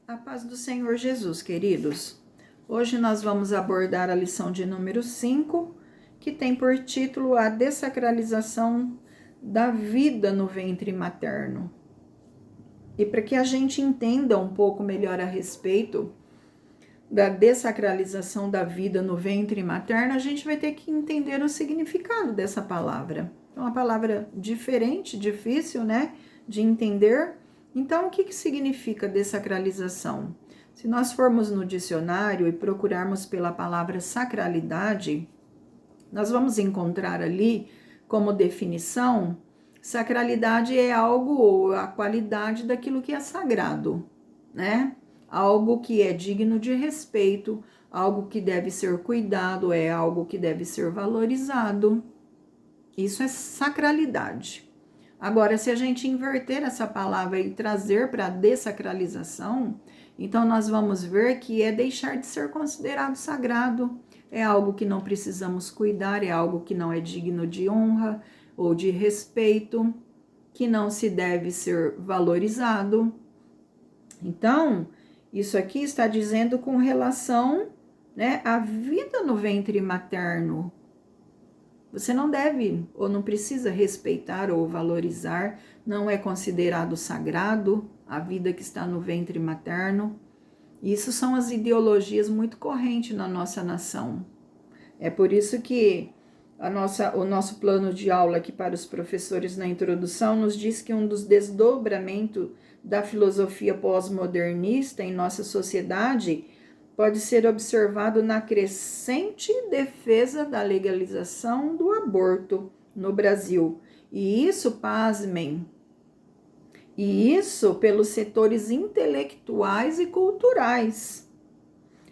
A paz do Senhor Jesus, queridos. Hoje nós vamos abordar a lição de número 5, que tem por título a dessacralização da vida no ventre materno. E para que a gente entenda um pouco melhor a respeito da dessacralização da vida no ventre materno, a gente vai ter que entender o significado dessa palavra. É uma palavra diferente, difícil, né, de entender. Então, o que significa dessacralização? Se nós formos no dicionário e procurarmos pela palavra sacralidade, nós vamos encontrar ali como definição: sacralidade é algo ou a qualidade daquilo que é sagrado, né? Algo que é digno de respeito, algo que deve ser cuidado, é algo que deve ser valorizado. Isso é sacralidade. Agora, se a gente inverter essa palavra e trazer para a dessacralização, então nós vamos ver que é deixar de ser considerado sagrado, é algo que não precisamos cuidar, é algo que não é digno de honra ou de respeito, que não se deve ser valorizado. Então, isso aqui está dizendo com relação, né, à vida no ventre materno. Você não deve ou não precisa respeitar ou valorizar, não é considerado sagrado a vida que está no ventre materno. Isso são as ideologias muito correntes na nossa nação. É por isso que o nosso plano de aula aqui para os professores na introdução nos diz que um dos desdobramentos da filosofia pós-modernista em nossa sociedade pode ser observado na crescente defesa da legalização do aborto no Brasil. E isso, pasmem, pelos setores intelectuais e culturais.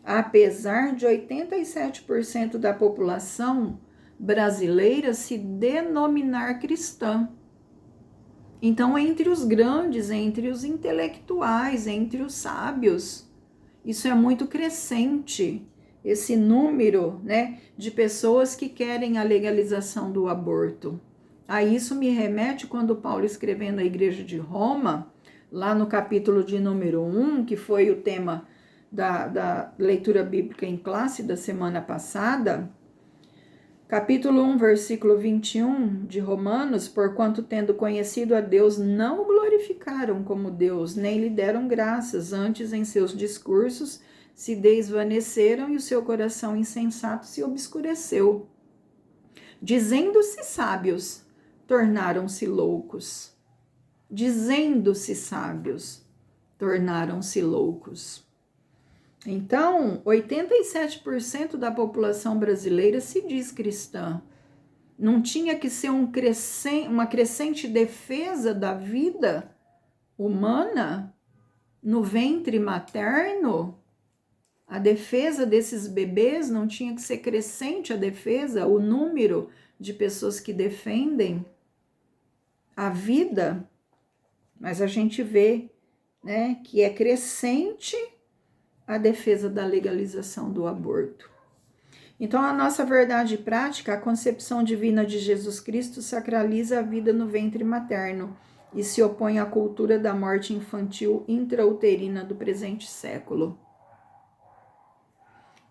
Apesar de 87% da população brasileira se denominar cristã. Então, entre os grandes, entre os intelectuais, entre os sábios, isso é muito crescente, esse número, né, de pessoas que querem a legalização do aborto. A isso me remete quando Paulo, escrevendo à igreja de Roma, lá no capítulo de número 1, que foi o tema da leitura bíblica em classe da semana passada, capítulo 1, versículo 21 de Romanos: porquanto tendo conhecido a Deus, não o glorificaram como Deus, nem lhe deram graças, antes em seus discursos se desvaneceram e o seu coração insensato se obscureceu. Dizendo-se sábios, tornaram-se loucos. Dizendo-se sábios, tornaram-se loucos. Então, 87% da população brasileira se diz cristã. Não tinha que ser uma crescente defesa da vida humana no ventre materno? A defesa desses bebês não tinha que ser crescente, a defesa, o número de pessoas que defendem a vida? Mas a gente vê, né, que é crescente a defesa da legalização do aborto. Então, a nossa verdade prática, a concepção divina de Jesus Cristo sacraliza a vida no ventre materno e se opõe à cultura da morte infantil intrauterina do presente século.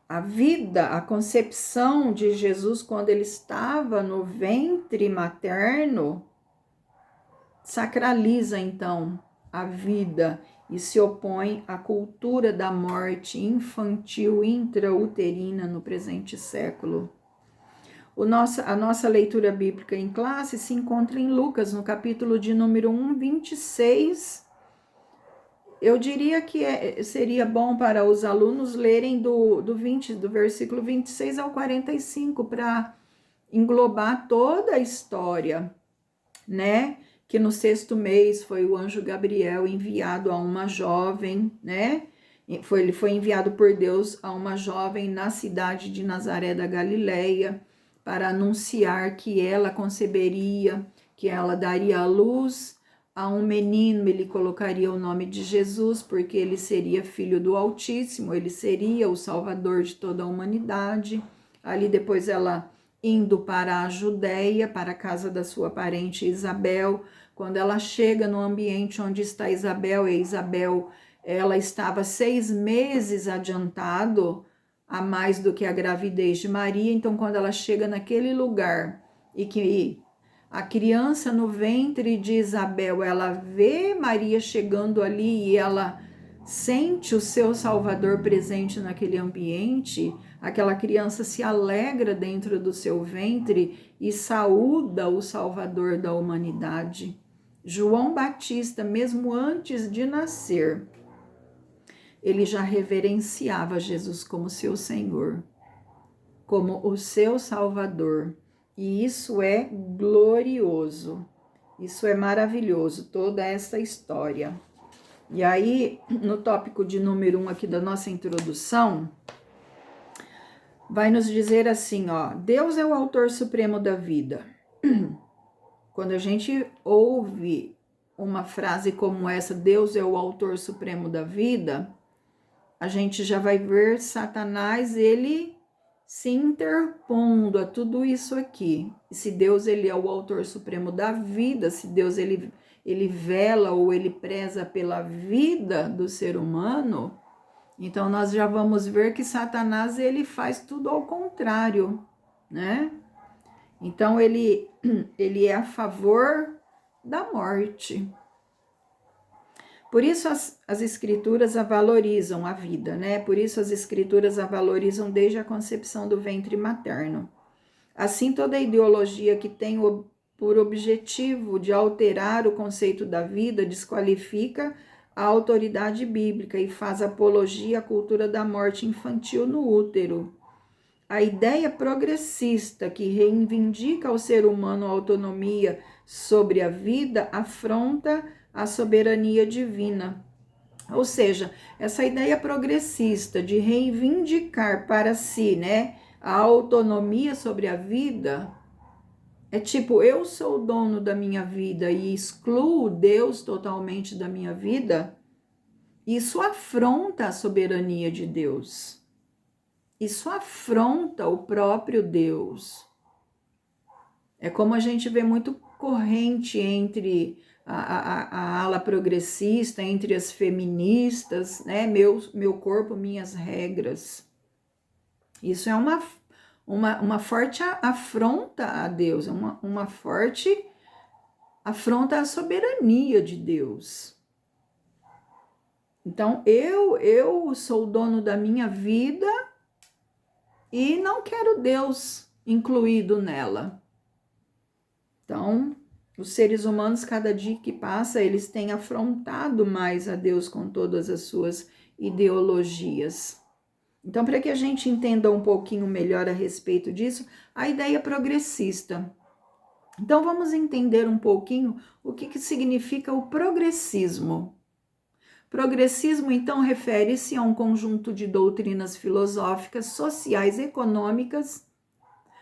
A vida, a concepção de Jesus quando ele estava no ventre materno, sacraliza então a vida e se opõe à cultura da morte infantil intrauterina no presente século. A nossa leitura bíblica em classe se encontra em Lucas, no capítulo de número 1, 26. Eu diria que seria bom para os alunos lerem do versículo 26 ao 45, para englobar toda a história, né? Que no 6º mês foi o anjo Gabriel enviado a uma jovem, né? Ele foi enviado por Deus a uma jovem na cidade de Nazaré da Galileia para anunciar que ela conceberia, que ela daria à luz a um menino, ele colocaria o nome de Jesus, porque ele seria filho do Altíssimo, ele seria o salvador de toda a humanidade. Ali depois ela indo para a Judéia, para a casa da sua parente Isabel. Quando ela chega no ambiente onde está Isabel, e Isabel ela estava 6 meses adiantado a mais do que a gravidez de Maria. Então, quando ela chega naquele lugar e que a criança no ventre de Isabel, ela vê Maria chegando ali e ela sente o seu Salvador presente naquele ambiente, aquela criança se alegra dentro do seu ventre e saúda o Salvador da humanidade. João Batista, mesmo antes de nascer, ele já reverenciava Jesus como seu Senhor, como o seu Salvador. E isso é glorioso, isso é maravilhoso, toda essa história. E aí, no tópico de número 1 aqui da nossa introdução, vai nos dizer assim, ó, Deus é o autor supremo da vida. Quando a gente ouve uma frase como essa, Deus é o autor supremo da vida, a gente já vai ver Satanás, ele se interpondo a tudo isso aqui. E se Deus, ele é o autor supremo da vida, se Deus, ele vela ou ele preza pela vida do ser humano, então nós já vamos ver que Satanás, ele faz tudo ao contrário, né? Então ele é a favor da morte. Por isso as escrituras a valorizam a vida, né? Por isso as escrituras a valorizam desde a concepção do ventre materno. Assim, toda ideologia que tem por objetivo de alterar o conceito da vida desqualifica a autoridade bíblica e faz apologia à cultura da morte infantil no útero. A ideia progressista que reivindica ao ser humano a autonomia sobre a vida afronta a soberania divina. Ou seja, essa ideia progressista de reivindicar para si, né, a autonomia sobre a vida, é tipo, eu sou o dono da minha vida e excluo Deus totalmente da minha vida. Isso afronta a soberania de Deus. Isso afronta o próprio Deus. É como a gente vê muito corrente entre a ala progressista, entre as feministas, né? Meu corpo, minhas regras. Isso é uma forte afronta a Deus, uma forte afronta à soberania de Deus. Então, eu sou o dono da minha vida e não quero Deus incluído nela. Então, os seres humanos, cada dia que passa, eles têm afrontado mais a Deus com todas as suas ideologias. Então, para que a gente entenda um pouquinho melhor a respeito disso, a ideia progressista. Então, vamos entender um pouquinho o que significa o progressismo. Progressismo, então, refere-se a um conjunto de doutrinas filosóficas, sociais e econômicas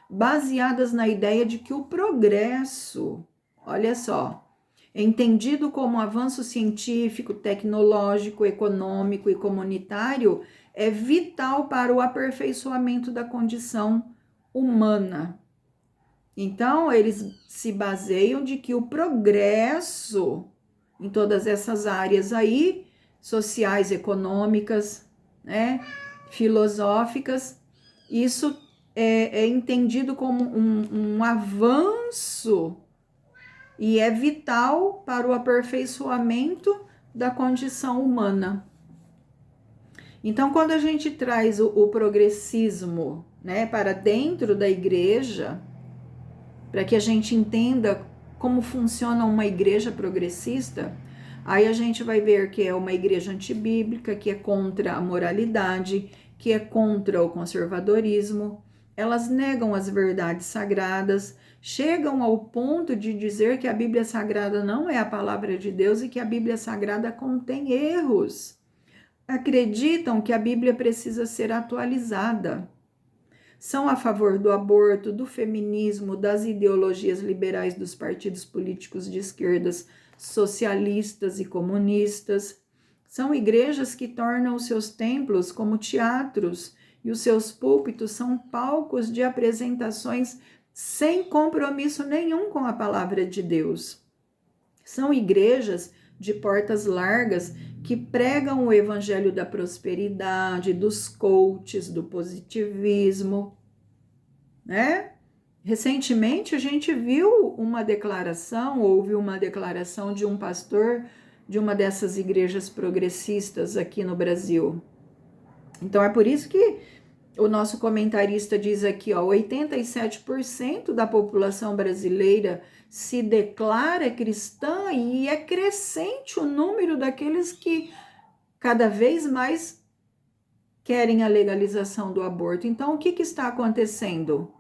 baseadas na ideia de que o progresso, olha só, é entendido como avanço científico, tecnológico, econômico e comunitário, é vital para o aperfeiçoamento da condição humana. Então, eles se baseiam de que o progresso em todas essas áreas aí, sociais, econômicas, né, filosóficas, isso é entendido como um avanço e é vital para o aperfeiçoamento da condição humana. Então, quando a gente traz o progressismo, né, para dentro da igreja, para que a gente entenda como funciona uma igreja progressista, aí a gente vai ver que é uma igreja antibíblica, que é contra a moralidade, que é contra o conservadorismo. Elas negam as verdades sagradas, chegam ao ponto de dizer que a Bíblia Sagrada não é a palavra de Deus e que a Bíblia Sagrada contém erros. Acreditam que a Bíblia precisa ser atualizada. São a favor do aborto, do feminismo, das ideologias liberais dos partidos políticos de esquerdas, socialistas e comunistas. São igrejas que tornam os seus templos como teatros e os seus púlpitos são palcos de apresentações sem compromisso nenhum com a palavra de Deus. São igrejas de portas largas que pregam o evangelho da prosperidade, dos coaches, do positivismo, né? Recentemente a gente viu uma declaração, ouviu uma declaração de um pastor de uma dessas igrejas progressistas aqui no Brasil. Então é por isso que o nosso comentarista diz aqui, ó, 87% da população brasileira se declara cristã e é crescente o número daqueles que cada vez mais querem a legalização do aborto. Então, o que está acontecendo?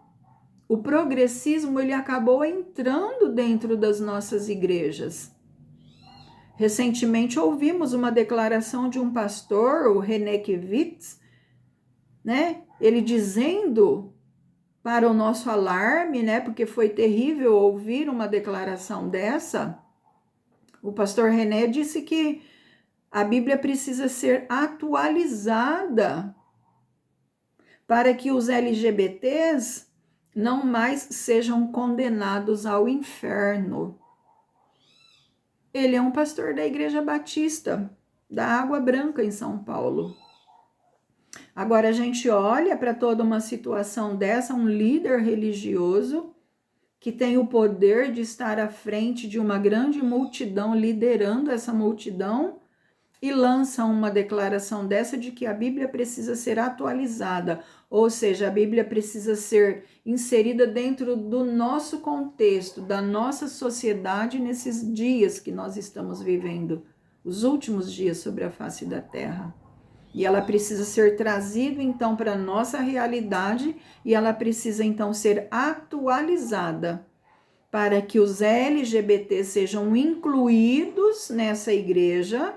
O progressismo, ele acabou entrando dentro das nossas igrejas. Recentemente ouvimos uma declaração de um pastor, o René Kivitz, né? Ele dizendo, para o nosso alarme, né? Porque foi terrível ouvir uma declaração dessa. O pastor René disse que a Bíblia precisa ser atualizada para que os LGBTs não mais sejam condenados ao inferno. Ele é um pastor da Igreja Batista, da Água Branca, em São Paulo. Agora a gente olha para toda uma situação dessa, um líder religioso que tem o poder de estar à frente de uma grande multidão, liderando essa multidão, e lança uma declaração dessa de que a Bíblia precisa ser atualizada, ou seja, a Bíblia precisa ser inserida dentro do nosso contexto, da nossa sociedade nesses dias que nós estamos vivendo, os últimos dias sobre a face da terra. E ela precisa ser trazida então para a nossa realidade e ela precisa então ser atualizada para que os LGBT sejam incluídos nessa igreja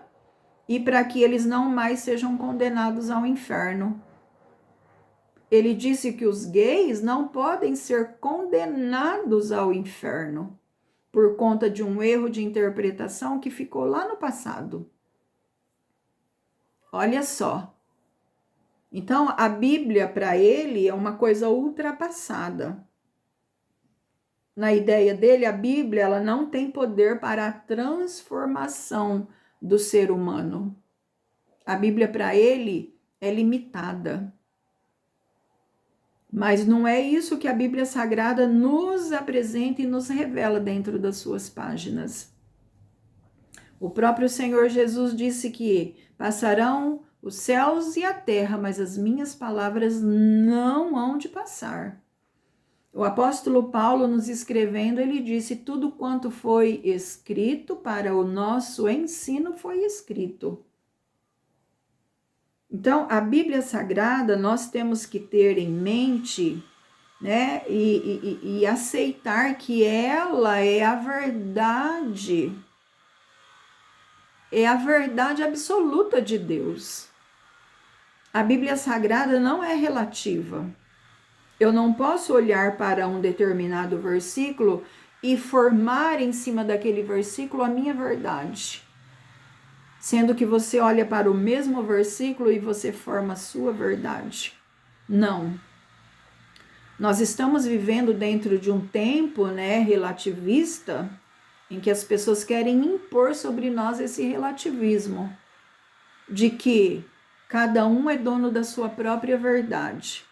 e para que eles não mais sejam condenados ao inferno. Ele disse que os gays não podem ser condenados ao inferno por conta de um erro de interpretação que ficou lá no passado. Olha só. Então, a Bíblia para ele é uma coisa ultrapassada. Na ideia dele, a Bíblia ela não tem poder para a transformação do ser humano. A Bíblia para ele é limitada. Mas não é isso que a Bíblia Sagrada nos apresenta e nos revela dentro das suas páginas. O próprio Senhor Jesus disse que passarão os céus e a terra, mas as minhas palavras não hão de passar. O apóstolo Paulo, nos escrevendo, ele disse: tudo quanto foi escrito para o nosso ensino foi escrito. Então, a Bíblia Sagrada, nós temos que ter em mente, né, e aceitar que ela é a verdade absoluta de Deus. A Bíblia Sagrada não é relativa. Eu não posso olhar para um determinado versículo e formar em cima daquele versículo a minha verdade. Sendo que você olha para o mesmo versículo e você forma a sua verdade. Não. Nós estamos vivendo dentro de um tempo, né, relativista, em que as pessoas querem impor sobre nós esse relativismo, de que cada um é dono da sua própria verdade.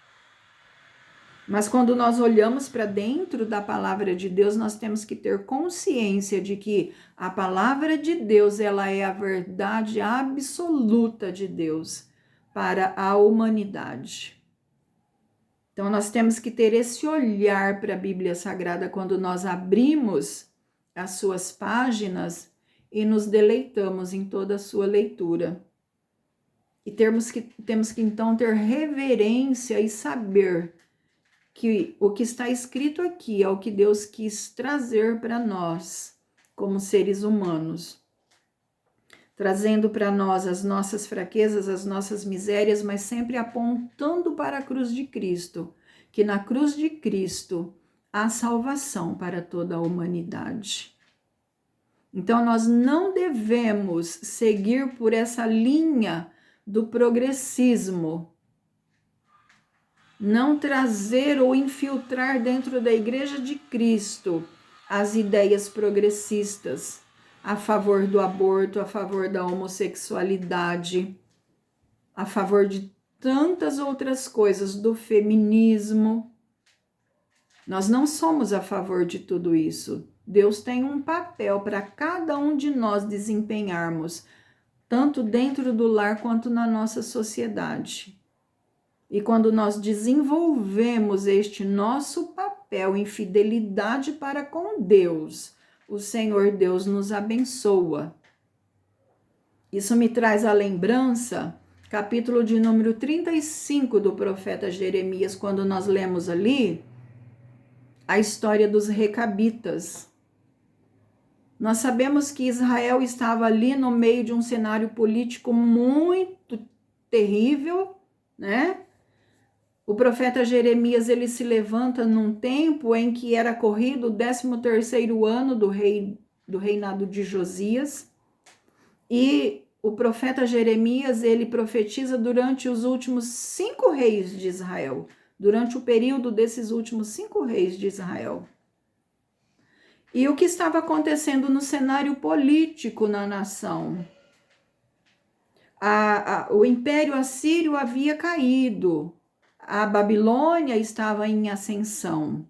Mas quando nós olhamos para dentro da palavra de Deus, nós temos que ter consciência de que a palavra de Deus, ela é a verdade absoluta de Deus para a humanidade. Então nós temos que ter esse olhar para a Bíblia Sagrada quando nós abrimos as suas páginas e nos deleitamos em toda a sua leitura. E temos que então ter reverência e saber que o que está escrito aqui é o que Deus quis trazer para nós, como seres humanos. Trazendo para nós as nossas fraquezas, as nossas misérias, mas sempre apontando para a cruz de Cristo, que na cruz de Cristo há salvação para toda a humanidade. Então, nós não devemos seguir por essa linha do progressismo, não trazer ou infiltrar dentro da Igreja de Cristo as ideias progressistas, a favor do aborto, a favor da homossexualidade, a favor de tantas outras coisas, do feminismo. Nós não somos a favor de tudo isso. Deus tem um papel para cada um de nós desempenharmos, tanto dentro do lar quanto na nossa sociedade. E quando nós desenvolvemos este nosso papel em fidelidade para com Deus, o Senhor Deus nos abençoa. Isso me traz a lembrança, capítulo de número 35 do profeta Jeremias, quando nós lemos ali a história dos recabitas. Nós sabemos que Israel estava ali no meio de um cenário político muito terrível, né? O profeta Jeremias, ele se levanta num tempo em que era corrido o 13º ano do reinado de Josias, e o profeta Jeremias, ele profetiza durante os últimos 5 reis de Israel, durante o período desses últimos 5 reis de Israel. E o que estava acontecendo no cenário político na nação? O Império Assírio havia caído, a Babilônia estava em ascensão.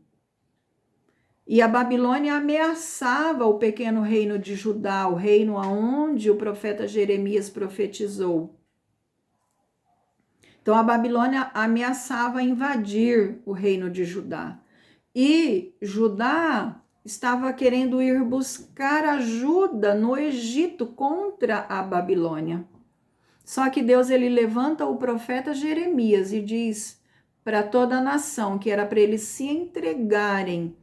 E a Babilônia ameaçava o pequeno reino de Judá, o reino aonde o profeta Jeremias profetizou. Então a Babilônia ameaçava invadir o reino de Judá. E Judá estava querendo ir buscar ajuda no Egito contra a Babilônia. Só que Deus, ele levanta o profeta Jeremias e diz para toda a nação que era para eles se entregarem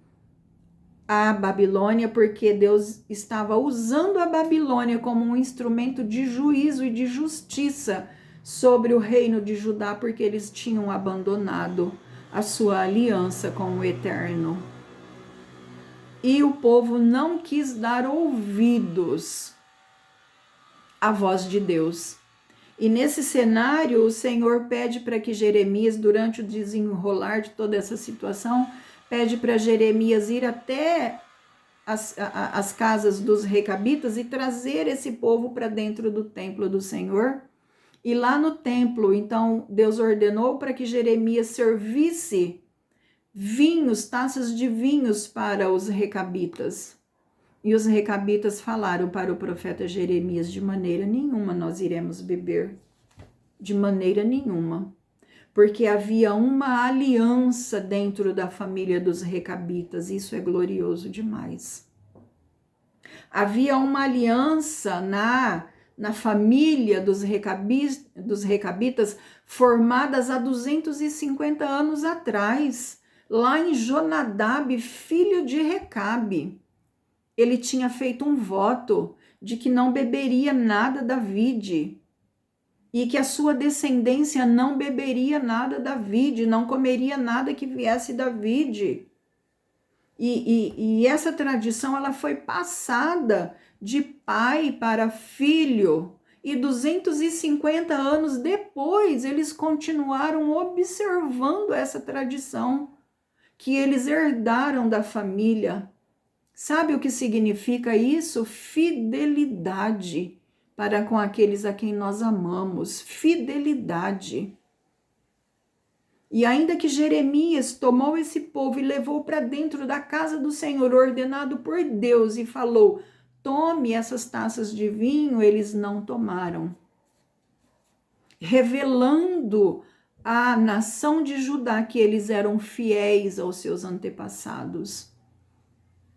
à Babilônia, porque Deus estava usando a Babilônia como um instrumento de juízo e de justiça sobre o reino de Judá, porque eles tinham abandonado a sua aliança com o Eterno. E o povo não quis dar ouvidos à voz de Deus. E nesse cenário, o Senhor pede para que Jeremias, durante o desenrolar de toda essa situação, pede para Jeremias ir até as casas dos recabitas e trazer esse povo para dentro do templo do Senhor. E lá no templo, então, Deus ordenou para que Jeremias servisse vinhos, taças de vinhos para os recabitas. E os recabitas falaram para o profeta Jeremias: de maneira nenhuma nós iremos beber, de maneira nenhuma, porque havia uma aliança dentro da família dos recabitas, isso é glorioso demais. Havia uma aliança na família dos recabitas formadas há 250 anos atrás, lá em Jonadab, filho de Recabe. Ele tinha feito um voto de que não beberia nada da vide e que a sua descendência não beberia nada da vide, não comeria nada que viesse da vide. E essa tradição, ela foi passada de pai para filho, e 250 anos depois eles continuaram observando essa tradição que eles herdaram da família. Sabe o que significa isso? Fidelidade para com aqueles a quem nós amamos. Fidelidade. E ainda que Jeremias tomou esse povo e levou para dentro da casa do Senhor, ordenado por Deus, e falou: tome essas taças de vinho, eles não tomaram. Revelando à nação de Judá que eles eram fiéis aos seus antepassados.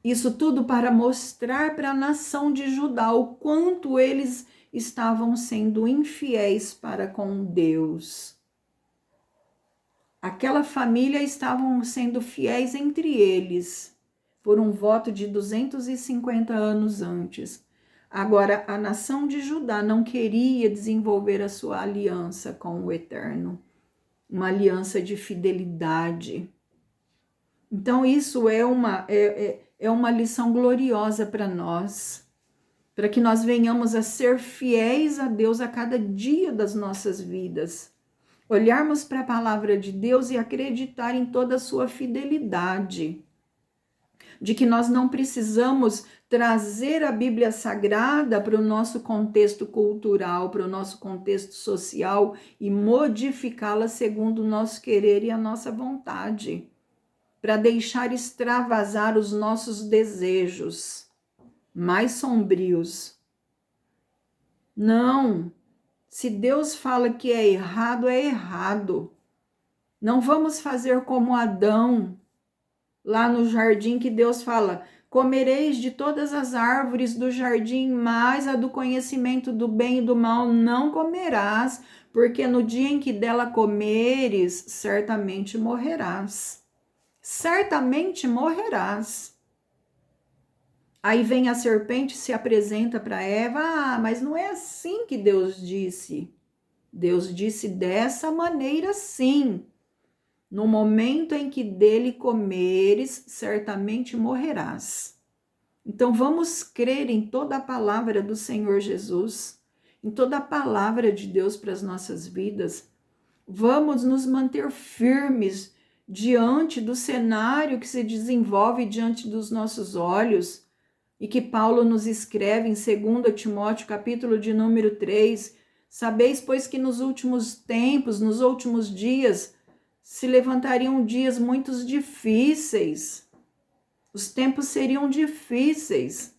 Isso tudo para mostrar para a nação de Judá o quanto eles estavam sendo infiéis para com Deus. Aquela família estavam sendo fiéis entre eles, por um voto de 250 anos antes. Agora, a nação de Judá não queria desenvolver a sua aliança com o Eterno, uma aliança de fidelidade. Então, isso é uma lição gloriosa para nós, para que nós venhamos a ser fiéis a Deus a cada dia das nossas vidas. Olharmos para a palavra de Deus e acreditar em toda a sua fidelidade. de que nós não precisamos trazer a Bíblia Sagrada para o nosso contexto cultural, para o nosso contexto social e modificá-la segundo o nosso querer e a nossa vontade, para deixar extravasar os nossos desejos mais sombrios. Não, se Deus fala que é errado, é errado. Não vamos fazer como Adão, lá no jardim, que Deus fala: comereis de todas as árvores do jardim, mas a do conhecimento do bem e do mal não comerás, porque no dia em que dela comeres, certamente morrerás. Certamente morrerás. Aí vem a serpente, se apresenta para Eva: ah, mas não é assim que Deus disse. Deus disse dessa maneira sim. No momento em que dele comeres, certamente morrerás. Então vamos crer em toda a palavra do Senhor Jesus, em toda a palavra de Deus para as nossas vidas. Vamos nos manter firmes diante do cenário que se desenvolve diante dos nossos olhos e que Paulo nos escreve em 2 Timóteo, capítulo de número 3. Sabeis, pois, que nos últimos tempos, nos últimos dias, se levantariam dias muito difíceis. Os tempos seriam difíceis,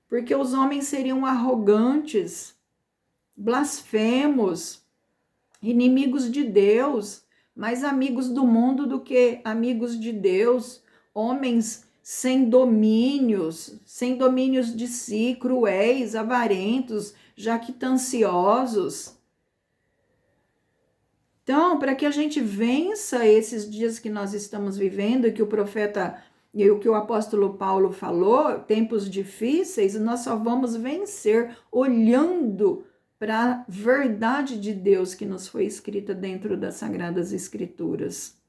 porque os homens seriam arrogantes, blasfemos, inimigos de Deus, mais amigos do mundo do que amigos de Deus, homens sem domínios de si, cruéis, avarentos, jactanciosos. Então, para que a gente vença esses dias que nós estamos vivendo, que o profeta e o que o apóstolo Paulo falou, tempos difíceis, nós só vamos vencer olhando para a verdade de Deus que nos foi escrita dentro das Sagradas Escrituras.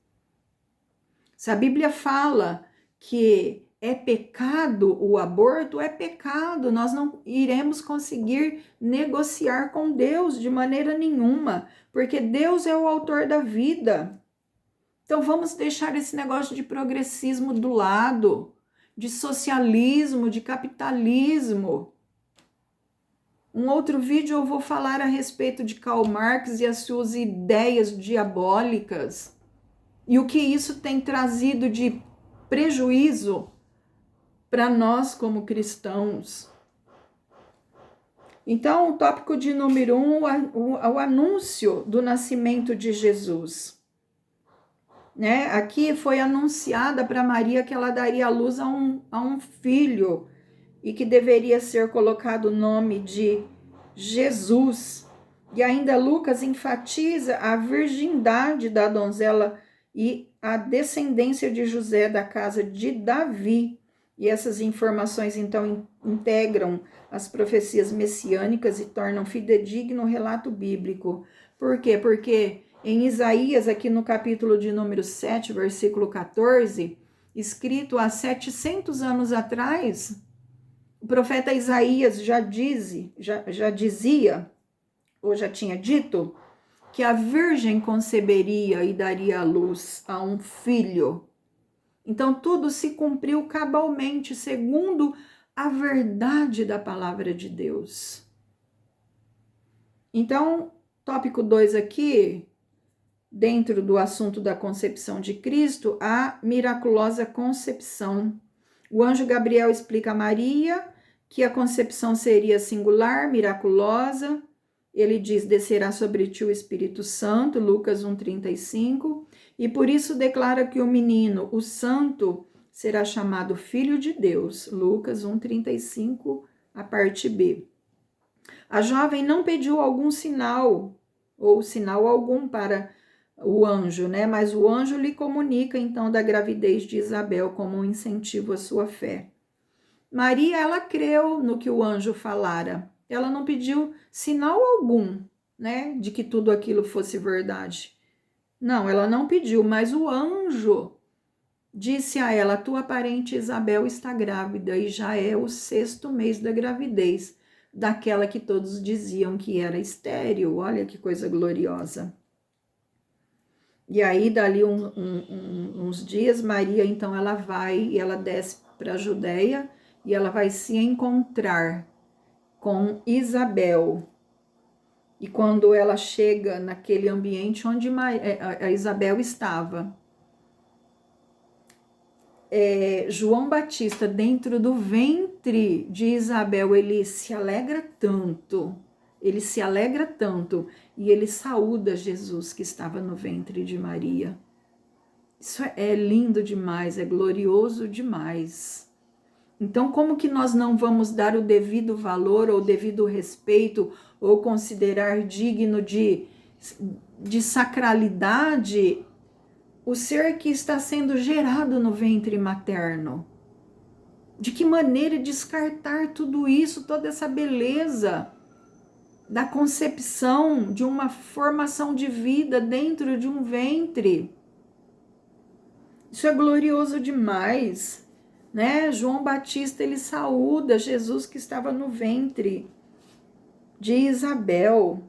Se a Bíblia fala que é pecado o aborto, é pecado. Nós não iremos conseguir negociar com Deus de maneira nenhuma, porque Deus é o autor da vida. Então vamos deixar esse negócio de progressismo do lado, de socialismo, de capitalismo. Um outro vídeo eu vou falar a respeito de Karl Marx e as suas ideias diabólicas e o que isso tem trazido de prejuízo para nós como cristãos. Então, o tópico de número 1, o anúncio do nascimento de Jesus. Né? Aqui foi anunciada para Maria que ela daria à luz a um filho e que deveria ser colocado o nome de Jesus. E ainda Lucas enfatiza a virgindade da donzela e a descendência de José da casa de Davi. E essas informações, então, integram as profecias messiânicas e tornam fidedigno o relato bíblico. Por quê? Porque em Isaías, aqui no capítulo de número 7, versículo 14, escrito há 700 anos atrás, o profeta Isaías já dizia, ou já tinha dito, que a virgem conceberia e daria à luz a um filho. Então, tudo se cumpriu cabalmente, segundo a verdade da palavra de Deus. Então, tópico 2 aqui, dentro do assunto da concepção de Cristo, a miraculosa concepção. O anjo Gabriel explica a Maria que a concepção seria singular, miraculosa. Ele diz: descerá sobre ti o Espírito Santo, Lucas 1,35, e por isso declara que o menino, o santo, será chamado Filho de Deus, Lucas 1,35, a parte B. A jovem não pediu algum sinal, ou sinal algum para o anjo, né? Mas o anjo lhe comunica, então, da gravidez de Isabel como um incentivo à sua fé. Maria, ela creu no que o anjo falara. Ela não pediu sinal algum, né, de que tudo aquilo fosse verdade. Não, ela não pediu, mas o anjo disse a ela: tua parente Isabel está grávida e já é o 6º mês da gravidez, daquela que todos diziam que era estéril. Olha que coisa gloriosa. E aí, dali uns dias, Maria, então, ela vai e ela desce para a Judéia e ela vai se encontrar com Isabel. E quando ela chega naquele ambiente onde a Isabel estava, João Batista, dentro do ventre de Isabel, ele se alegra tanto, e ele saúda Jesus que estava no ventre de Maria. Isso é lindo demais, é glorioso demais. Então, como que nós não vamos dar o devido valor ou o devido respeito ou considerar digno de sacralidade o ser que está sendo gerado no ventre materno? De que maneira descartar tudo isso, toda essa beleza da concepção de uma formação de vida dentro de um ventre? Isso é glorioso demais, né? João Batista, ele saúda Jesus que estava no ventre de Isabel.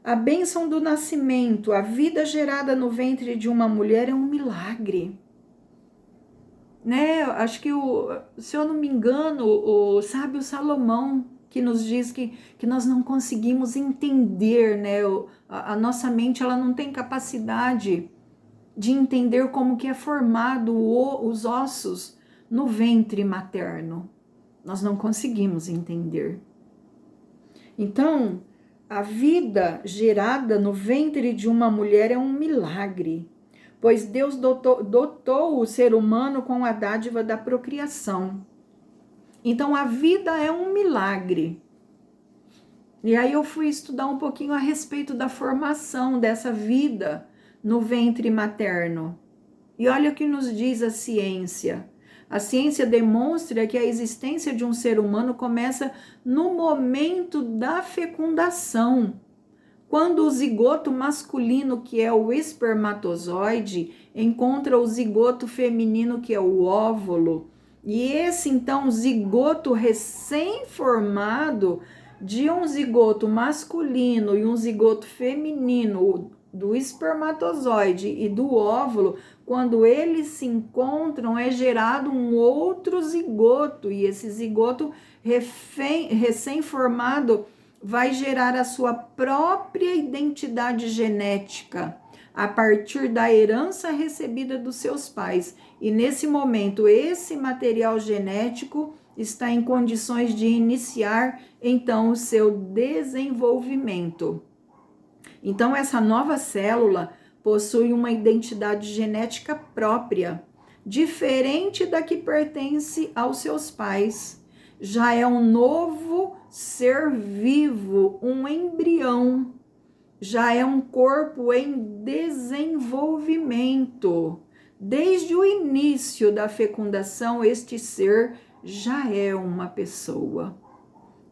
A bênção do nascimento, a vida gerada no ventre de uma mulher é um milagre, né? Acho que, se eu não me engano, o sábio Salomão que nos diz que nós não conseguimos entender, né? A nossa mente, ela não tem capacidade de entender como que é formado os ossos no ventre materno. Nós não conseguimos entender. Então, a vida gerada no ventre de uma mulher é um milagre, pois Deus dotou o ser humano com a dádiva da procriação. Então, a vida é um milagre. E aí eu fui estudar um pouquinho a respeito da formação dessa vida no ventre materno. E olha o que nos diz a ciência. A ciência demonstra que a existência de um ser humano começa no momento da fecundação, quando o zigoto masculino, que é o espermatozoide, encontra o zigoto feminino, que é o óvulo. E esse, então, zigoto recém-formado, de um zigoto masculino e um zigoto feminino, do espermatozoide e do óvulo, quando eles se encontram, é gerado um outro zigoto, e esse zigoto recém-formado vai gerar a sua própria identidade genética a partir da herança recebida dos seus pais. E nesse momento, esse material genético está em condições de iniciar, então, o seu desenvolvimento. Então, essa nova célula possui uma identidade genética própria, diferente da que pertence aos seus pais. Já é um novo ser vivo, um embrião. Já é um corpo em desenvolvimento. Desde o início da fecundação, este ser já é uma pessoa.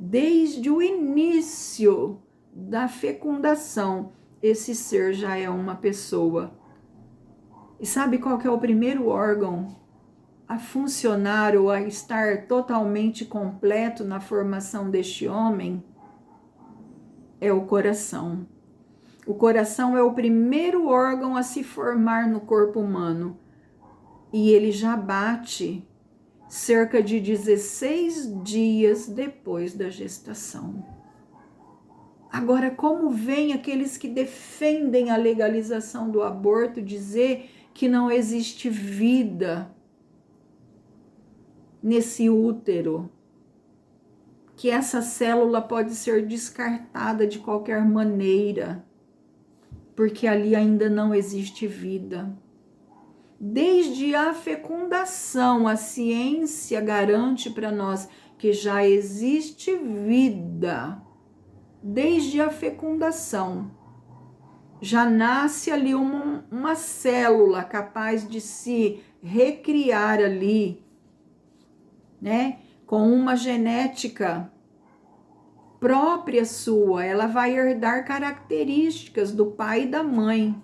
Desde o início da fecundação, esse ser já é uma pessoa. E sabe qual que é o primeiro órgão a funcionar ou a estar totalmente completo na formação deste homem? É o coração. O coração é o primeiro órgão a se formar no corpo humano. E ele já bate cerca de 16 dias depois da gestação. Agora, como vem aqueles que defendem a legalização do aborto dizer que não existe vida nesse útero? Que essa célula pode ser descartada de qualquer maneira, porque ali ainda não existe vida. Desde a fecundação, a ciência garante para nós que já existe vida. Desde a fecundação, já nasce ali uma célula capaz de se recriar ali, né? Com uma genética própria sua. Ela vai herdar características do pai e da mãe,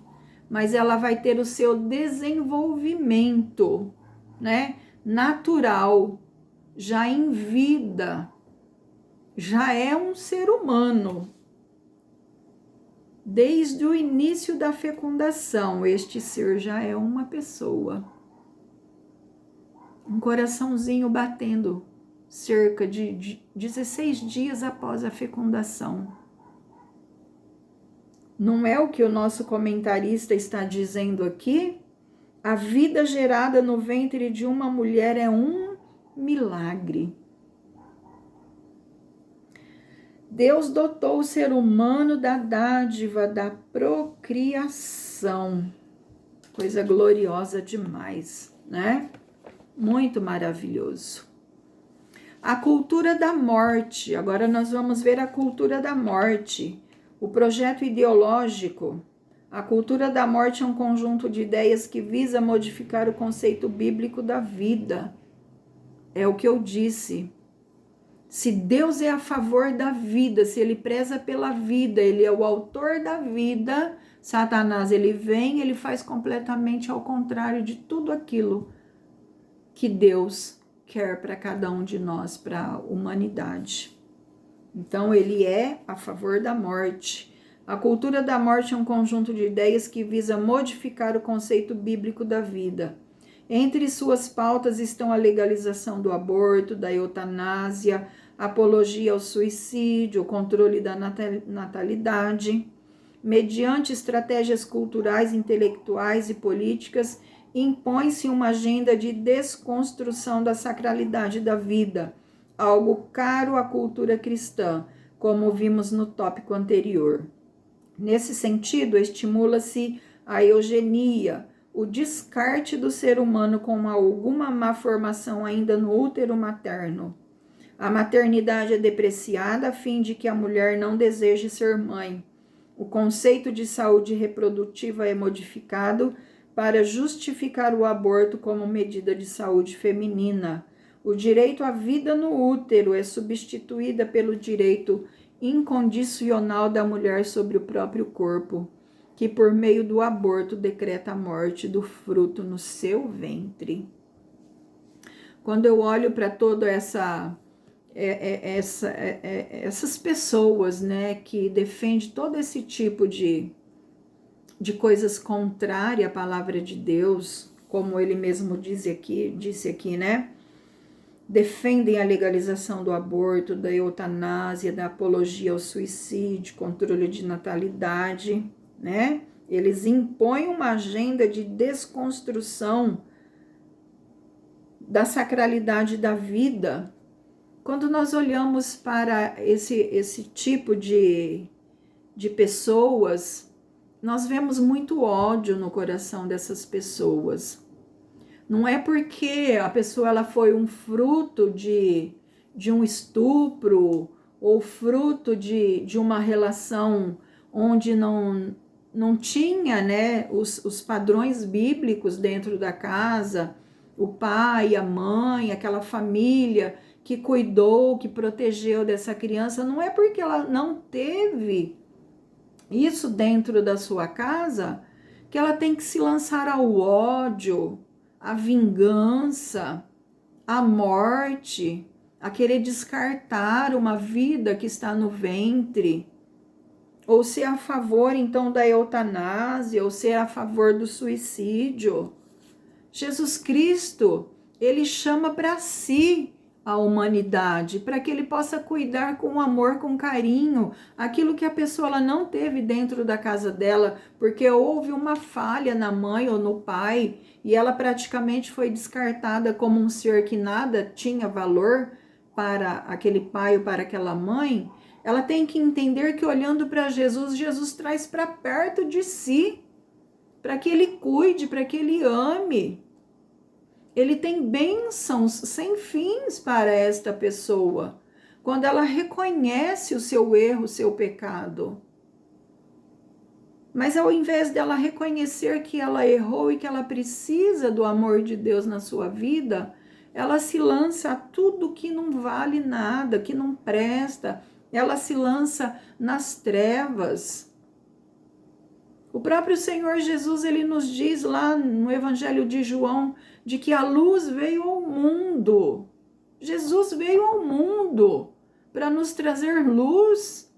mas ela vai ter o seu desenvolvimento, né? Natural, já em vida. Já é um ser humano. Desde o início da fecundação, este ser já é uma pessoa. um coraçãozinho batendo cerca de 16 dias após a fecundação. Não é o que o nosso comentarista está dizendo aqui? A vida gerada no ventre de uma mulher é um milagre. Deus dotou o ser humano da dádiva da procriação. Coisa gloriosa demais, né? Muito maravilhoso. A cultura da morte. Agora nós vamos ver a cultura da morte. O projeto ideológico. A cultura da morte é um conjunto de ideias que visa modificar o conceito bíblico da vida. É o que eu disse. Se Deus é a favor da vida, se Ele preza pela vida, Ele é o autor da vida, Satanás, ele vem, ele faz completamente ao contrário de tudo aquilo que Deus quer para cada um de nós, para a humanidade. Então, ele é a favor da morte. A cultura da morte é um conjunto de ideias que visa modificar o conceito bíblico da vida. Entre suas pautas estão a legalização do aborto, da eutanásia, apologia ao suicídio, o controle da natalidade. Mediante estratégias culturais, intelectuais e políticas, impõe-se uma agenda de desconstrução da sacralidade da vida, algo caro à cultura cristã, como vimos no tópico anterior. Nesse sentido, estimula-se a eugenia, o descarte do ser humano com alguma má formação ainda no útero materno. A maternidade é depreciada a fim de que a mulher não deseje ser mãe. O conceito de saúde reprodutiva é modificado para justificar o aborto como medida de saúde feminina. O direito à vida no útero é substituída pelo direito incondicional da mulher sobre o próprio corpo, que por meio do aborto decreta a morte do fruto no seu ventre. Quando eu olho para toda essas pessoas, né, que defendem todo esse tipo de coisas contrárias à palavra de Deus, como ele mesmo disse aqui, né? Defendem a legalização do aborto, da eutanásia, da apologia ao suicídio, controle de natalidade, né? Eles impõem uma agenda de desconstrução da sacralidade da vida. Quando nós olhamos para esse tipo de pessoas, nós vemos muito ódio no coração dessas pessoas. Não é porque a pessoa ela foi um fruto de um estupro ou fruto de uma relação onde não tinha, né, os padrões bíblicos dentro da casa, o pai, a mãe, aquela família que cuidou, que protegeu dessa criança. Não é porque ela não teve isso dentro da sua casa que ela tem que se lançar ao ódio, à vingança, à morte, a querer descartar uma vida que está no ventre, ou ser a favor então da eutanásia, ou ser a favor do suicídio. Jesus Cristo, ele chama para si a humanidade, para que ele possa cuidar com amor, com carinho, aquilo que a pessoa ela não teve dentro da casa dela, porque houve uma falha na mãe ou no pai, e ela praticamente foi descartada como um ser que nada tinha valor para aquele pai ou para aquela mãe. Ela tem que entender que olhando para Jesus, Jesus traz para perto de si, para que ele cuide, para que ele ame. Ele tem bênçãos sem fins para esta pessoa, quando ela reconhece o seu erro, o seu pecado. Mas ao invés dela reconhecer que ela errou e que ela precisa do amor de Deus na sua vida, ela se lança a tudo que não vale nada, que não presta. Ela se lança nas trevas. O próprio Senhor Jesus, ele nos diz lá no Evangelho de João, de que a luz veio ao mundo. Jesus veio ao mundo para nos trazer luz.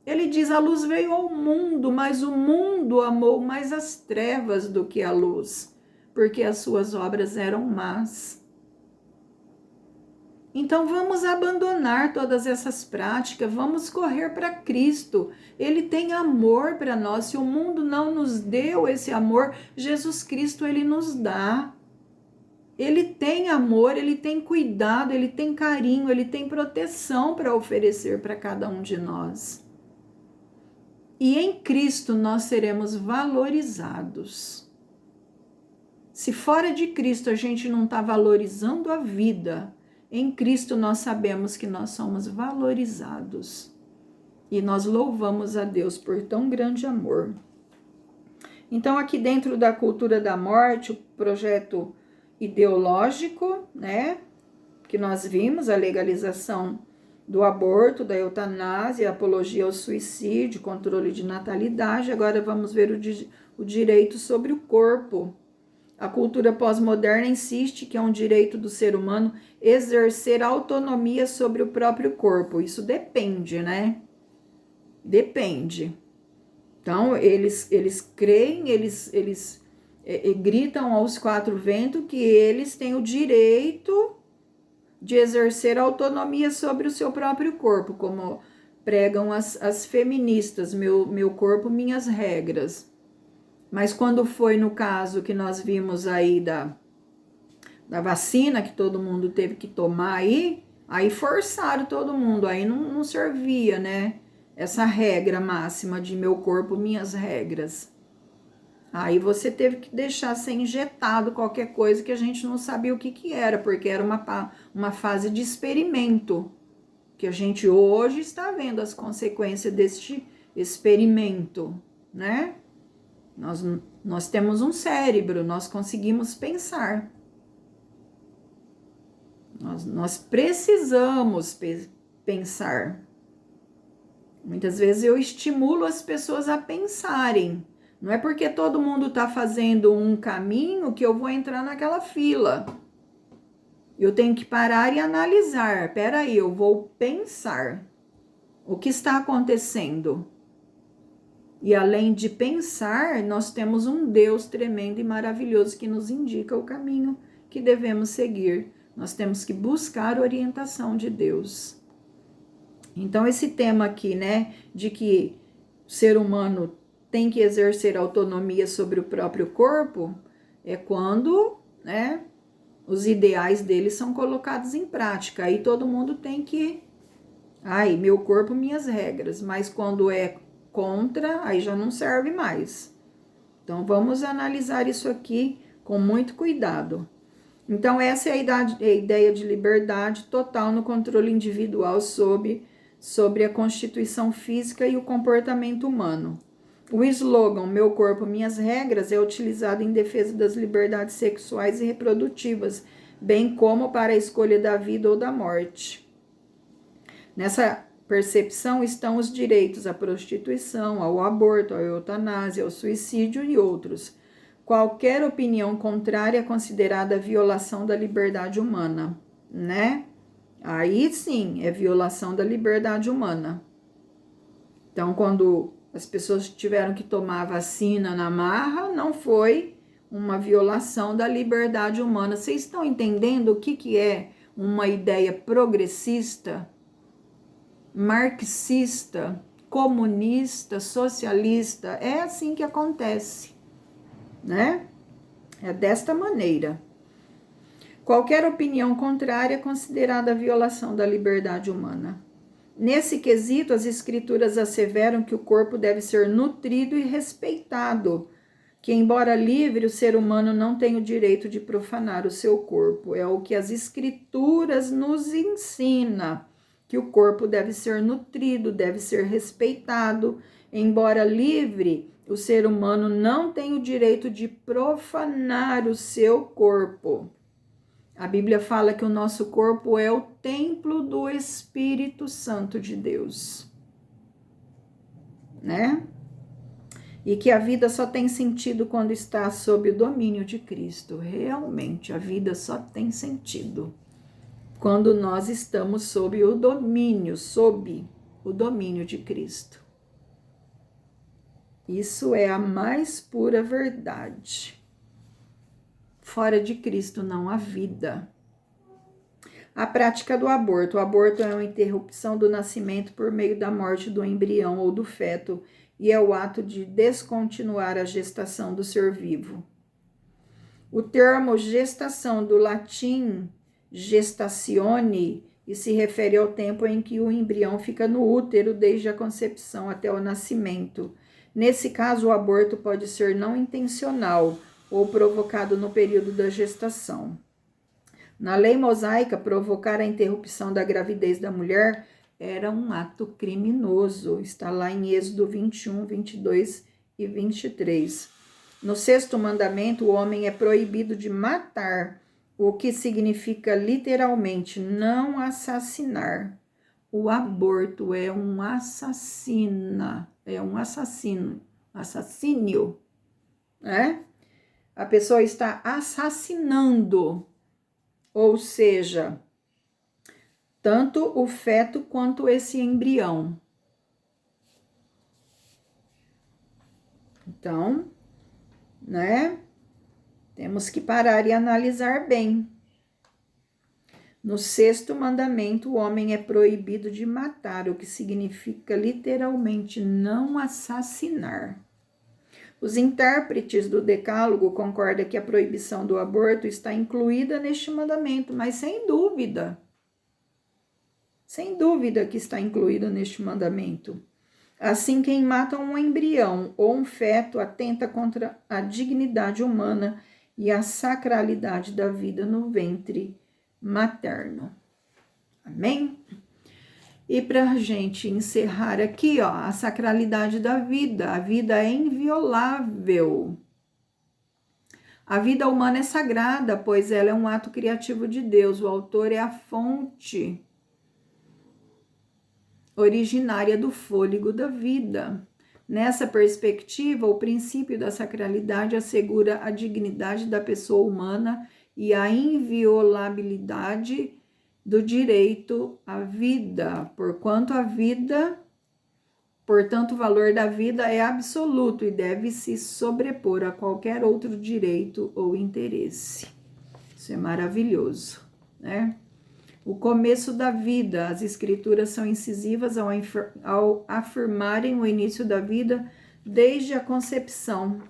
Ele diz, a luz veio ao mundo, mas o mundo amou mais as trevas do que a luz, porque as suas obras eram más. Então vamos abandonar todas essas práticas, vamos correr para Cristo. Ele tem amor para nós. Se o mundo não nos deu esse amor, Jesus Cristo ele nos dá. Ele tem amor, ele tem cuidado, ele tem carinho, ele tem proteção para oferecer para cada um de nós. E em Cristo nós seremos valorizados. Se fora de Cristo a gente não está valorizando a vida, em Cristo nós sabemos que nós somos valorizados. E nós louvamos a Deus por tão grande amor. Então, aqui dentro da cultura da morte, o projeto ideológico, né, que nós vimos, a legalização do aborto, da eutanásia, a apologia ao suicídio, controle de natalidade. Agora vamos ver o direito sobre o corpo. A cultura pós-moderna insiste que é um direito do ser humano exercer autonomia sobre o próprio corpo. Isso depende, né? Depende. Então, eles creem, eles gritam aos quatro ventos que eles têm o direito de exercer autonomia sobre o seu próprio corpo, como pregam as feministas, meu corpo, minhas regras. Mas quando foi no caso que nós vimos aí da vacina, que todo mundo teve que tomar aí forçaram todo mundo, aí não servia, né? Essa regra máxima de meu corpo, minhas regras. Aí você teve que deixar ser injetado qualquer coisa que a gente não sabia o que era, porque era uma fase de experimento, que a gente hoje está vendo as consequências deste experimento, né? Nós temos um cérebro, nós conseguimos pensar. Nós precisamos pensar. Muitas vezes eu estimulo as pessoas a pensarem. Não é porque todo mundo está fazendo um caminho que eu vou entrar naquela fila. Eu tenho que parar e analisar. Peraí, eu vou pensar. O que está acontecendo? E além de pensar, nós temos um Deus tremendo e maravilhoso que nos indica o caminho que devemos seguir. Nós temos que buscar a orientação de Deus. Então, esse tema aqui, né, de que o ser humano tem que exercer autonomia sobre o próprio corpo, é quando, né, os ideais dele são colocados em prática. Aí todo mundo tem que, meu corpo, minhas regras. Mas quando é contra, aí já não serve mais. Então, vamos analisar isso aqui com muito cuidado. Então, essa é a ideia de liberdade total no controle individual sobre a constituição física e o comportamento humano. O slogan Meu Corpo, Minhas Regras é utilizado em defesa das liberdades sexuais e reprodutivas, bem como para a escolha da vida ou da morte. Nessa percepção estão os direitos à prostituição, ao aborto, à eutanásia, ao suicídio e outros. Qualquer opinião contrária é considerada violação da liberdade humana, né? Aí sim, é violação da liberdade humana. Então, quando as pessoas tiveram que tomar vacina na marra, não foi uma violação da liberdade humana. Vocês estão entendendo o que é uma ideia progressista, marxista, comunista, socialista? É assim que acontece, né? É desta maneira. Qualquer opinião contrária é considerada violação da liberdade humana. Nesse quesito, as escrituras asseveram que o corpo deve ser nutrido e respeitado, que, embora livre, o ser humano não tem o direito de profanar o seu corpo. É o que as escrituras nos ensina, que o corpo deve ser nutrido, deve ser respeitado. Embora livre, o ser humano não tem o direito de profanar o seu corpo. A Bíblia fala que o nosso corpo é o templo do Espírito Santo de Deus, né? E que a vida só tem sentido quando está sob o domínio de Cristo. Realmente, a vida só tem sentido quando nós estamos sob o domínio de Cristo. Isso é a mais pura verdade. Fora de Cristo não há vida. A prática do aborto. O aborto é uma interrupção do nascimento por meio da morte do embrião ou do feto e é o ato de descontinuar a gestação do ser vivo. O termo gestação, do latim gestatione, e se refere ao tempo em que o embrião fica no útero desde a concepção até o nascimento. Nesse caso, o aborto pode ser não intencional ou provocado no período da gestação. Na lei mosaica, provocar a interrupção da gravidez da mulher era um ato criminoso. Está lá em Êxodo 21, 22 e 23. No sexto mandamento, o homem é proibido de matar, o que significa literalmente não assassinar. O aborto é um assassínio, né? A pessoa está assassinando, ou seja, tanto o feto quanto esse embrião. Então, né? Temos que parar e analisar bem. No sexto mandamento, o homem é proibido de matar, o que significa literalmente não assassinar. Os intérpretes do Decálogo concordam que a proibição do aborto está incluída neste mandamento, mas sem dúvida que está incluído neste mandamento. Assim, quem mata um embrião ou um feto atenta contra a dignidade humana e a sacralidade da vida no ventre materno. Amém? E para a gente encerrar aqui, ó, a sacralidade da vida. A vida é inviolável. A vida humana é sagrada, pois ela é um ato criativo de Deus. O autor é a fonte originária do fôlego da vida. Nessa perspectiva, o princípio da sacralidade assegura a dignidade da pessoa humana e a inviolabilidade do direito à vida, portanto, o valor da vida é absoluto e deve se sobrepor a qualquer outro direito ou interesse. Isso é maravilhoso, né? O começo da vida. As escrituras são incisivas ao afirmarem o início da vida desde a concepção.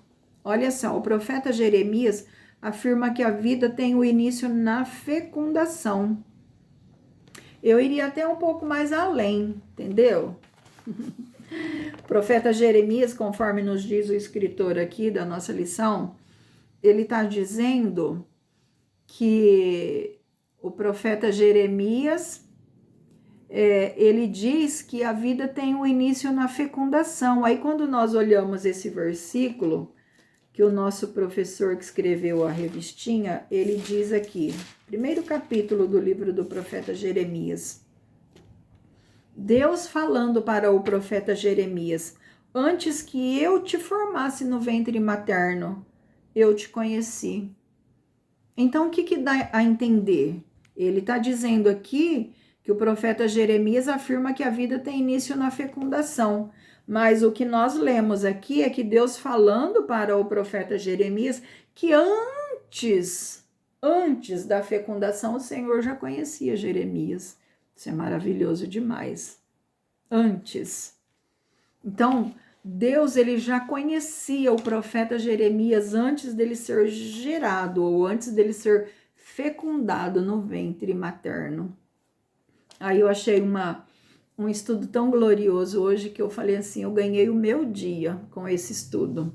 Olha só, o profeta Jeremias afirma que a vida tem o início na fecundação. Eu iria até um pouco mais além, entendeu? O profeta Jeremias, conforme nos diz o escritor aqui da nossa lição, ele está dizendo que o profeta Jeremias, ele diz que a vida tem o início na fecundação. Aí, quando nós olhamos esse versículo, que o nosso professor que escreveu a revistinha, ele diz aqui, primeiro capítulo do livro do profeta Jeremias. Deus falando para o profeta Jeremias: antes que eu te formasse no ventre materno, eu te conheci. Então, o que dá a entender? Ele está dizendo aqui que o profeta Jeremias afirma que a vida tem início na fecundação. Mas o que nós lemos aqui é que Deus falando para o profeta Jeremias que antes da fecundação o Senhor já conhecia Jeremias. Isso é maravilhoso demais. Antes. Então, Deus ele já conhecia o profeta Jeremias antes dele ser gerado ou antes dele ser fecundado no ventre materno. Aí eu achei um estudo tão glorioso hoje que eu falei assim, eu ganhei o meu dia com esse estudo.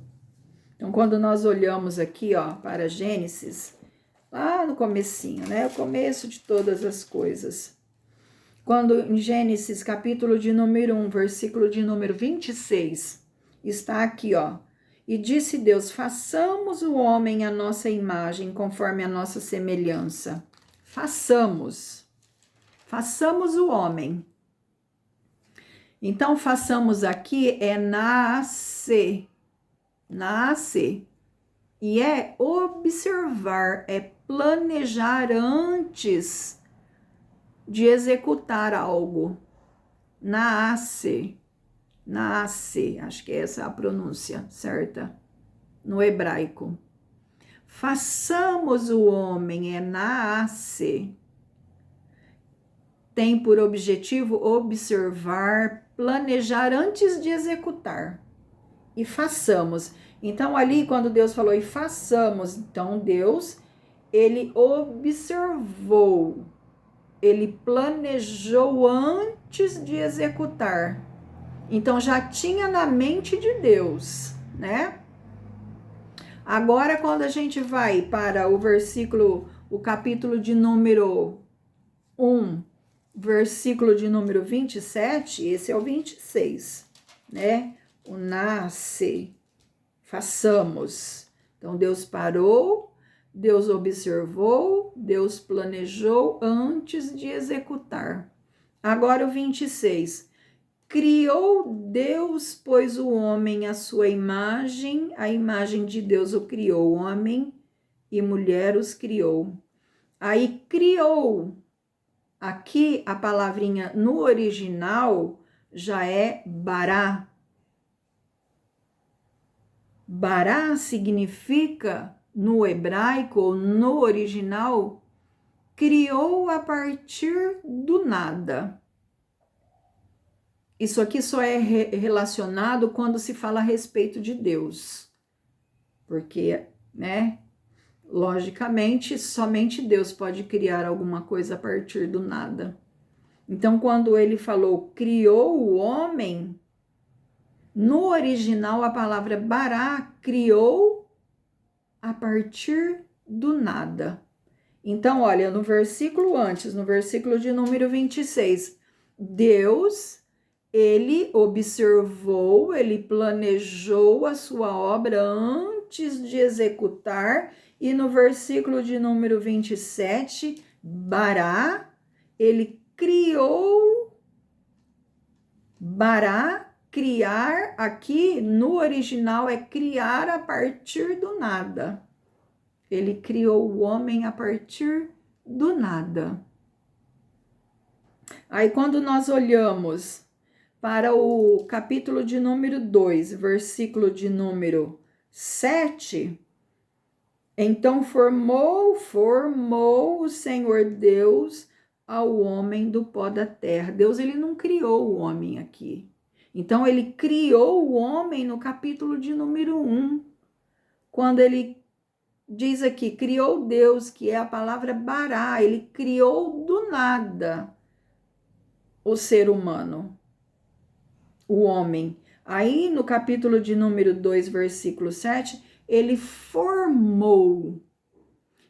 Então, quando nós olhamos aqui, ó, para Gênesis, lá no comecinho, né, o começo de todas as coisas. Quando em Gênesis, capítulo de número 1, versículo de número 26, está aqui, ó. E disse Deus, façamos o homem à nossa imagem, conforme a nossa semelhança. Façamos o homem. Então, façamos aqui é nascer. E é observar, é planejar antes de executar algo. Nasce, acho que essa é a pronúncia certa no hebraico. Façamos o homem, é nasce. tem por objetivo observar, planejar antes de executar. E façamos. Então, ali, quando Deus falou e façamos, então Deus, ele observou, ele planejou antes de executar. Então, já tinha na mente de Deus, né? Agora, quando a gente vai para o capítulo de número 1, versículo de número 27, esse é o 26, né? O nasce, façamos. Então, Deus parou, Deus observou, Deus planejou antes de executar. Agora o 26. Criou Deus, pois, o homem à sua imagem, a imagem de Deus o criou, homem e mulher os criou. Aí, criou. Aqui, a palavrinha no original já é bará. Bará significa, no hebraico, ou no original, criou a partir do nada. Isso aqui só é relacionado quando se fala a respeito de Deus. Porque, né, logicamente, somente Deus pode criar alguma coisa a partir do nada. Então, quando ele falou criou o homem, no original a palavra bará, criou a partir do nada. Então, olha, no versículo antes, no versículo de número 26, Deus, ele observou, ele planejou a sua obra antes de executar, e no versículo de número 27, bará, ele criou, bará, criar, aqui no original é criar a partir do nada. Ele criou o homem a partir do nada. Aí, quando nós olhamos para o capítulo de número 2, versículo de número 7, então formou o Senhor Deus ao homem do pó da terra. Deus, ele não criou o homem aqui. Então, ele criou o homem no capítulo de número 1, quando ele diz aqui, criou Deus, que é a palavra bará, ele criou do nada o ser humano, o homem. Aí no capítulo de número 2, versículo 7, ele formou.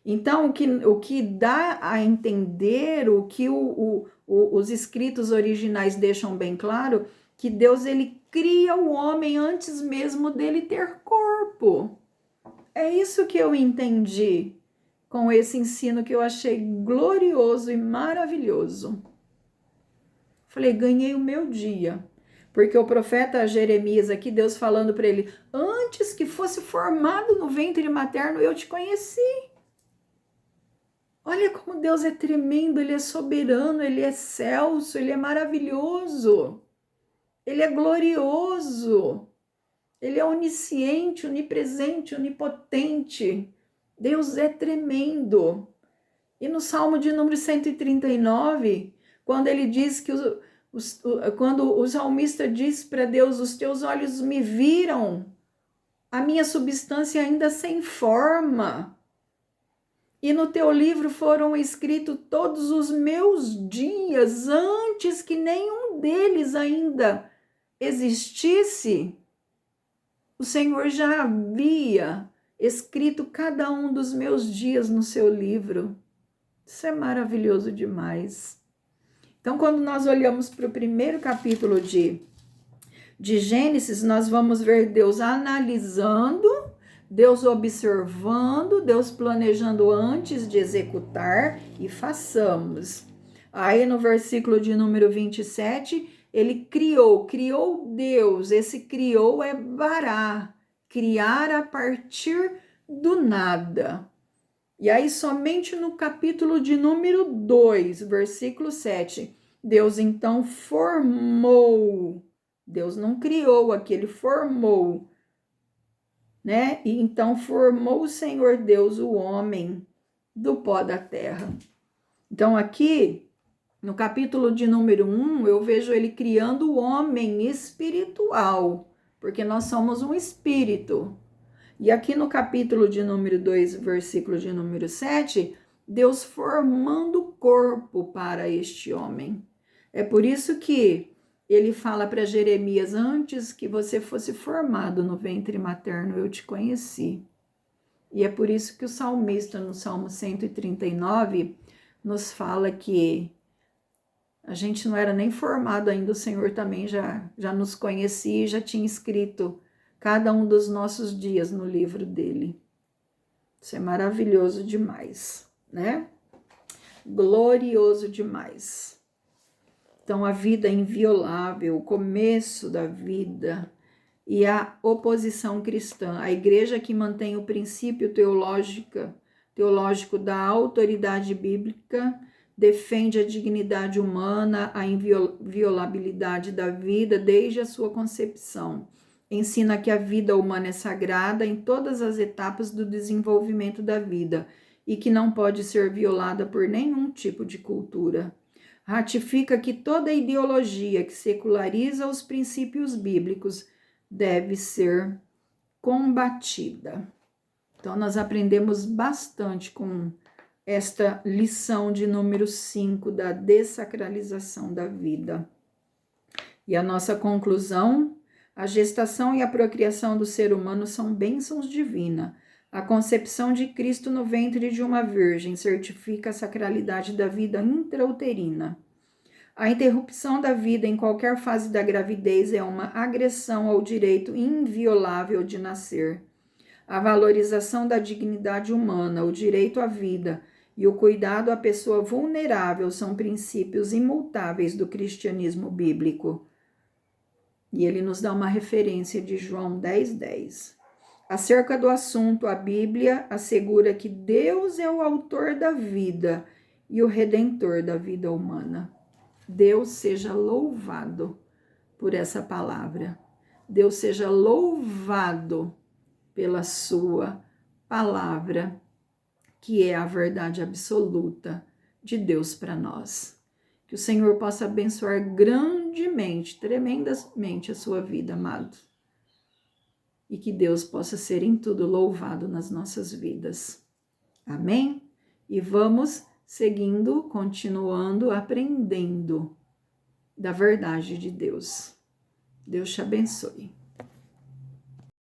Então, o que dá a entender, o que os escritos originais deixam bem claro, que Deus, ele cria o homem antes mesmo dele ter corpo. É isso que eu entendi com esse ensino que eu achei glorioso e maravilhoso. Falei, ganhei o meu dia. Porque o profeta Jeremias aqui, Deus falando para ele, antes que fosse formado no ventre materno, eu te conheci. Olha como Deus é tremendo, ele é soberano, ele é excelso, ele é maravilhoso. Ele é glorioso. Ele é onisciente, onipresente, onipotente. Deus é tremendo. E no Salmo de número 139, quando ele diz que quando o salmista diz para Deus, os teus olhos me viram, a minha substância ainda sem forma. E no teu livro foram escritos todos os meus dias, antes que nenhum deles ainda existisse. O Senhor já havia escrito cada um dos meus dias no seu livro. Isso é maravilhoso demais. Então, quando nós olhamos para o primeiro capítulo de Gênesis, nós vamos ver Deus analisando, Deus observando, Deus planejando antes de executar e façamos. Aí no versículo de número 27, ele criou Deus, esse criou é bará, criar a partir do nada. E aí somente no capítulo de número 2, versículo 7, Deus então formou, Deus não criou aqui, ele formou, né? E então formou o Senhor Deus o homem do pó da terra. Então aqui No capítulo de número 1, eu vejo ele criando o homem espiritual, porque nós somos um espírito. E aqui no capítulo de número 2, versículo de número 7, Deus formando o corpo para este homem. É por isso que ele fala para Jeremias: antes que você fosse formado no ventre materno, eu te conheci. E é por isso que o salmista, no Salmo 139, nos fala que a gente não era nem formado ainda, o Senhor também já nos conhecia e já tinha escrito cada um dos nossos dias no livro dele. Isso é maravilhoso demais, né? Glorioso demais. Então, a vida é inviolável, o começo da vida e a oposição cristã. A igreja que mantém o princípio teológico da autoridade bíblica, defende a dignidade humana, a inviolabilidade da vida desde a sua concepção. Ensina que a vida humana é sagrada em todas as etapas do desenvolvimento da vida e que não pode ser violada por nenhum tipo de cultura. Ratifica que toda ideologia que seculariza os princípios bíblicos deve ser combatida. Então, nós aprendemos bastante com esta lição de número 5 da dessacralização da vida. E a nossa conclusão: a gestação e a procriação do ser humano são bênçãos divinas. A concepção de Cristo no ventre de uma virgem certifica a sacralidade da vida intrauterina. A interrupção da vida em qualquer fase da gravidez é uma agressão ao direito inviolável de nascer. A valorização da dignidade humana, o direito à vida e o cuidado à pessoa vulnerável são princípios imutáveis do cristianismo bíblico. E ele nos dá uma referência de João 10:10. Acerca do assunto, a Bíblia assegura que Deus é o autor da vida e o redentor da vida humana. Deus seja louvado por essa palavra. Deus seja louvado pela sua palavra, que é a verdade absoluta de Deus para nós. Que o Senhor possa abençoar grandemente, tremendamente a sua vida, amado. E que Deus possa ser em tudo louvado nas nossas vidas. Amém? E vamos seguindo, continuando, aprendendo da verdade de Deus. Deus te abençoe.